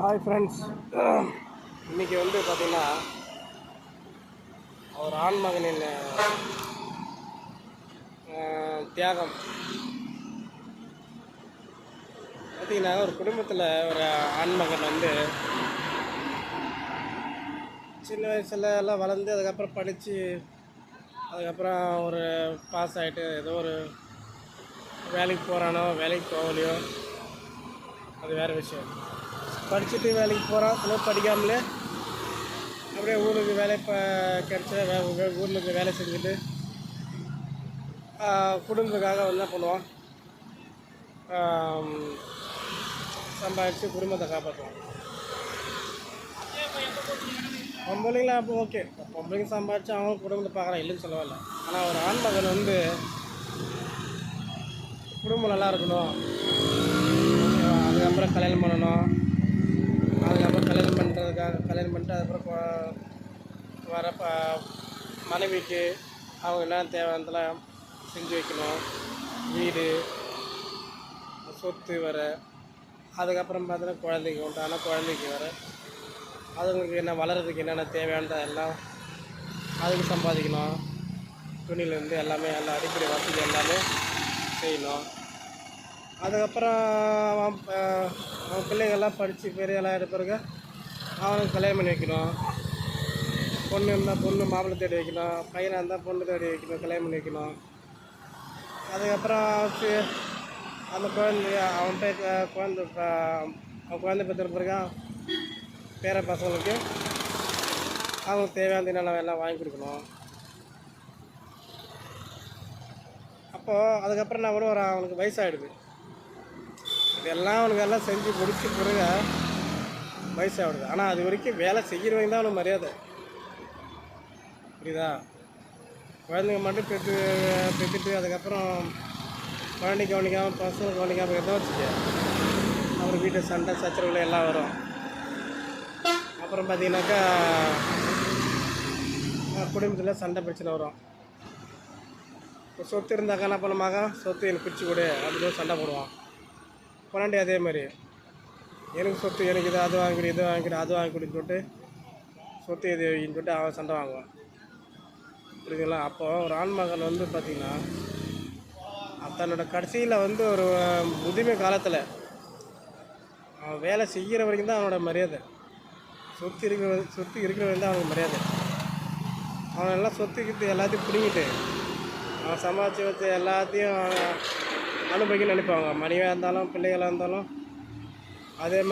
Hi friends, இன்றைக்கி பார்த்திங்கன்னா ஒரு ஆண்மகனின் தியாகம். பார்த்திங்கன்னா ஒரு குடும்பத்தில் ஒரு ஆண்மகன் சின்ன வயசில் எல்லாம் வளர்ந்து அதுக்கப்புறம் படித்து அதுக்கப்புறம் ஒரு பாஸ் ஆகிட்டு ஏதோ ஒரு வேலைக்கு போகிறானோ வேலைக்கு போகலையோ அது வேறு விஷயம். படிச்சுட்டு வேலைக்கு போகிறான், சில படிக்காமலே அப்படியே ஊருக்கு வேலை கிடச்சா ஊருக்கு வேலை செஞ்சுட்டு குடும்பத்துக்காக என்ன பண்ணுவான், சம்பாதிச்சு குடும்பத்தை காப்பாற்றுவான். பொம்பளைங்களாம் அப்போ ஓகே, பொம்பளைங்க சம்பாதிச்சு அவங்களும் குடும்பத்தை பார்க்குறான், இல்லைன்னு சொல்லவில்லை. ஆனால் ஒரு ஆண்மகன் குடும்பம் நல்லா இருக்கணும், அதுக்கப்புறம் கல்யாணம் பண்ணணும், அதுக்கப்புறம் கல்யாணம் பண்ணிட்டு அதுக்கப்புறம் வர மனைவிக்கு அவங்க என்ன தேவையானதெல்லாம் செஞ்சு வைக்கணும், வீடு சொத்து வர, அதுக்கப்புறம் பார்த்தீங்கன்னா குழந்தைக்கு உண்டான குழந்தைக்கு வர, அதுங்களுக்கு என்ன வளர்கிறதுக்கு என்னென்ன தேவையானது எல்லாம் அதுக்கு சம்பாதிக்கணும், துணியிலேருந்து எல்லாமே எல்லா அடிப்படை வசதி எல்லாமே செய்யணும். அதுக்கப்புறம் அவன் பிள்ளைங்கள்லாம் படித்து பெரியெல்லாம் எடுத்த பிறகு அவனுக்கு கல்யாணம் பண்ணி வைக்கணும். பொண்ணு இருந்தால் பொண்ணு மாப்பிள்ளை தேடி வைக்கணும், பையனாக இருந்தால் பொண்ணு தேடி வைக்கணும், கல்யாணம் பண்ணி வைக்கணும். அதுக்கப்புறம் அந்த அவன் குழந்தை பெற்ற பிறகு பேர பசங்களுக்கு அவங்களுக்கு தேவையான என்னென்ன எல்லாம் வாங்கி கொடுக்கணும். அப்போது அதுக்கப்புறம் நான் கூட அவனுக்கு வயசாகிடுது. இதெல்லாம் அவனுக்கு எல்லாம் செஞ்சு முடிச்ச பிறகு வயசாகிடுது. ஆனால் அது வரைக்கும் வேலை செய்கிறவங்க தான் அவனுக்கு மரியாதை, புரியுதா? குழந்தைங்க மட்டும் பெற்றுட்டு அதுக்கப்புறம் குழந்தை கவனிக்காமல் பசங்க கவனிக்காமல் எதோ வச்சுக்க அப்புறம் வீட்டு சண்டை சச்சரவுகள் எல்லாம் வரும். அப்புறம் பார்த்தீங்கன்னாக்கா குடும்பத்தில் சண்டை பிரச்சனை வரும். இப்போ சொத்து இருந்தாக்கா என்ன பண்ணமாக, சொத்து எனக்கு பிரித்து கொடு அப்படின்னு சண்டை போடுவான். பொண்டாட்டி அதே மாதிரி எனக்கு சொத்து, எனக்கு இது அது வாங்கிடு இது வாங்கிடு அது வாங்கி கொடுன்னு சொல்லிட்டு சொத்து இது சொல்லிட்டு அவன் சண்டை வாங்குவான், புரியுதுங்களா? அப்போது ஒரு ஆண்மகன் பார்த்திங்கன்னா தன்னோட கடைசியில் ஒரு முதுமை காலத்தில் அவன் வேலை செய்கிற வரைக்கும் தான் அவனோட மரியாதை. சொத்து இருக்கிற வரைக்கும் தான் அவனுக்கு மரியாதை. அவன் எல்லாம் சொத்துக்கிட்டு எல்லாத்தையும் பிடிங்கிட்டு அவன் சம்பாதிச்சு வச்சு எல்லாத்தையும் அனுபவிக்கணும்னு நினைப்பாங்க. மனைவியாக இருந்தாலும் பிள்ளைகளாக இருந்தாலும் அதே மாதிரி